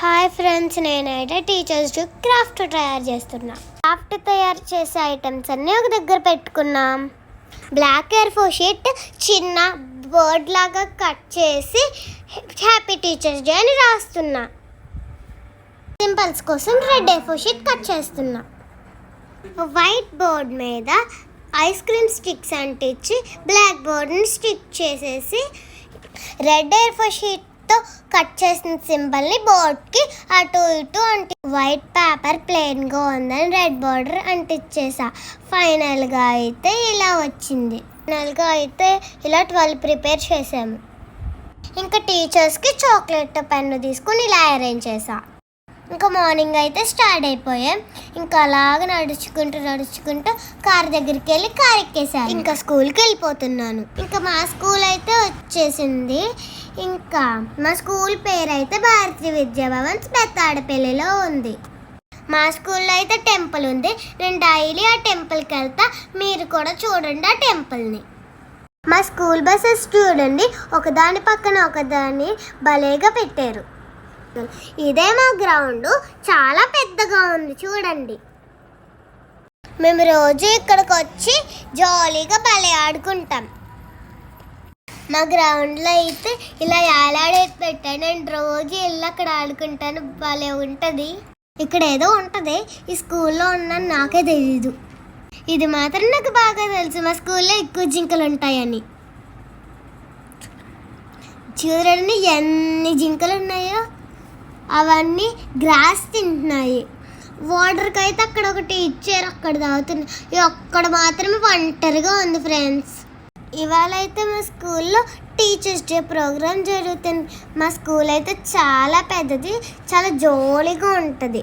Hi friends, నేనైతే teachers day craft తయారు చేస్తున్నా. క్రాఫ్ట్ తయారు చేసే ఐటమ్స్ అన్నీ ఒక దగ్గర పెట్టుకున్నాం. బ్లాక్ A4 షీట్ చిన్న బర్డ్ లాగా కట్ చేసి హ్యాపీ టీచర్స్ డే అని రాస్తున్నా. సింబల్స్ కోసం రెడ్ A4 షీట్ కట్ చేస్తున్నా. వైట్ బోర్డ్ మీద ఐస్ క్రీమ్ స్టిక్స్ అంటించి బ్లాక్ బోర్డ్ని స్టిక్ చేసేసి రెడ్ A4 షీట్ కట్ చేసిన సింబల్ని బోర్డ్కి అటు ఇటు వైట్ పేపర్ ప్లెయిన్గా ఉందని రెడ్ బోర్డర్ అంటించేసా. ఫైనల్గా అయితే ఇలా వచ్చింది. ఫైనల్గా అయితే ఇలా 12 ప్రిపేర్ చేసాము. ఇంకా టీచర్స్కి చాక్లెట్ పెన్ను తీసుకుని ఇలా అరేంజ్ చేసా. ఇంకా మార్నింగ్ అయితే స్టార్ట్ అయిపోయాం. ఇంకా అలాగ నడుచుకుంటూ కార్ దగ్గరికి వెళ్ళి కార్ ఎక్కేసాను. ఇంకా స్కూల్కి వెళ్ళిపోతున్నాను. ఇంకా మా స్కూల్ అయితే వచ్చేసింది. ఇంకా మా స్కూల్ పేరు అయితే భారతీయ విద్యాభవన్ బెత్తాడపల్లిలో ఉంది. మా స్కూల్లో అయితే టెంపుల్ ఉంది. నేను డైలీ ఆ టెంపుల్కి వెళ్తా. మీరు కూడా చూడండి ఆ టెంపుల్ని. మా స్కూల్ బస్సెస్ చూడండి, ఒకదాని పక్కన ఒకదాన్ని భలేగా పెట్టారు. ఇదే మా గ్రౌండ్, చాలా పెద్దగా ఉంది చూడండి. మేము రోజు ఇక్కడికి వచ్చి జాలీగా భలే ఆడుకుంటాం. మా గ్రౌండ్లో అయితే ఇలా ఏలాడేసి పెట్టాను. నేను రోజు వెళ్ళి అక్కడ ఆడుకుంటాను. భలే ఉంటుంది. ఇక్కడ ఏదో ఉంటుంది, ఈ స్కూల్లో ఉన్నాను నాకే తెలీదు. ఇది మాత్రం నాకు బాగా తెలుసు, మా స్కూల్లో ఎక్కువ జింకలు ఉంటాయని. చూడండి ఎన్ని జింకలు ఉన్నాయో. అవన్నీ గ్రాస్ తింటున్నాయి. వాటర్కి అయితే అక్కడ ఒకటి ఇచ్చారు, అక్కడ తాగుతున్నాయి. అక్కడ మాత్రమే ఒంటరిగా ఉంది ఫ్రెండ్స్. ఇవాళ అయితే మా స్కూల్లో టీచర్స్ డే ప్రోగ్రామ్ జరుగుతుంది. మా స్కూల్ అయితే చాలా పెద్దది, చాలా జోలీగా ఉంటుంది.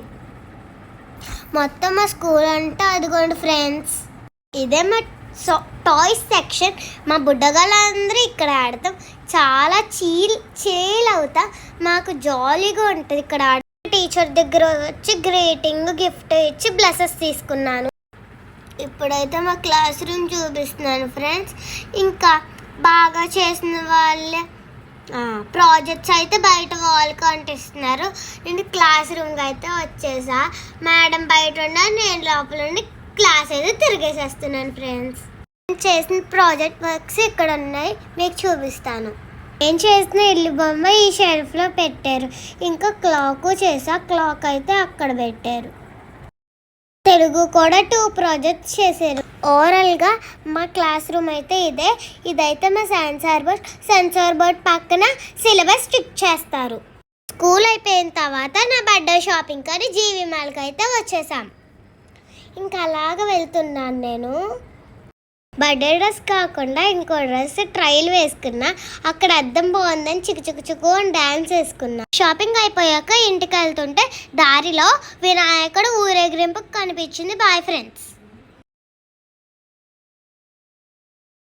మొత్తం మా స్కూల్ అంటే అదిగోండి ఫ్రెండ్స్, ఇదే మా టాయ్స్ సెక్షన్. మా బుడ్డగాళ్ళందరూ ఇక్కడ ఆడతాం. చాలా చీల్ అవుతా. మాకు జాలీగా ఉంటుంది ఇక్కడ ఆడ. టీచర్ దగ్గర వచ్చి గ్రీటింగ్ గిఫ్ట్ ఇచ్చి బ్లెస్సెస్ తీసుకున్నాను. ఇప్పుడైతే మా క్లాస్ రూమ్ చూపిస్తున్నాను ఫ్రెండ్స్. ఇంకా బాగా చేసిన వాళ్ళే ప్రాజెక్ట్స్ అయితే బయట వాల్కి అంటిస్తున్నారు. నేను క్లాస్ రూమ్కి అయితే వచ్చేసా. మేడం బయట ఉన్నారు, నేను లోపల ఉండి క్లాస్ అయితే తిరిగేసేస్తున్నాను ఫ్రెండ్స్. నేను చేసిన ప్రాజెక్ట్ వర్క్స్ ఇక్కడ ఉన్నాయి, మీకు చూపిస్తాను. నేను చేసిన ఇల్లు బొమ్మ ఈ షెల్ఫ్లో పెట్టారు. ఇంకా క్లాక్ చేసా, క్లాక్ అయితే అక్కడ పెట్టారు. తెలుగు కూడా 2 ప్రాజెక్ట్స్ చేశారు. ఓవరాల్గా మా క్లాస్ రూమ్ అయితే ఇదైతే మా సెన్సార్ బోర్డ్ పక్కన సిలబస్ స్టిక్ చేస్తారు. స్కూల్ అయిపోయిన తర్వాత నా బర్త్డే షాపింగ్ కానీ జీవి మాల్కి అయితే వచ్చేసాం. ఇంకా అలాగ వెళ్తున్నాను నేను. బర్త్డే డ్రెస్ కాకుండా ఇంకో డ్రెస్ ట్రైల్ వేసుకున్నా. అక్కడ అద్దం బాగుందని చిక్కు అని డ్యాన్స్ వేసుకున్నా. షాపింగ్ అయిపోయాక ఇంటికి వెళ్తుంటే దారిలో వినాయకుడు ఊరేగింపు కనిపించింది. Boy friends.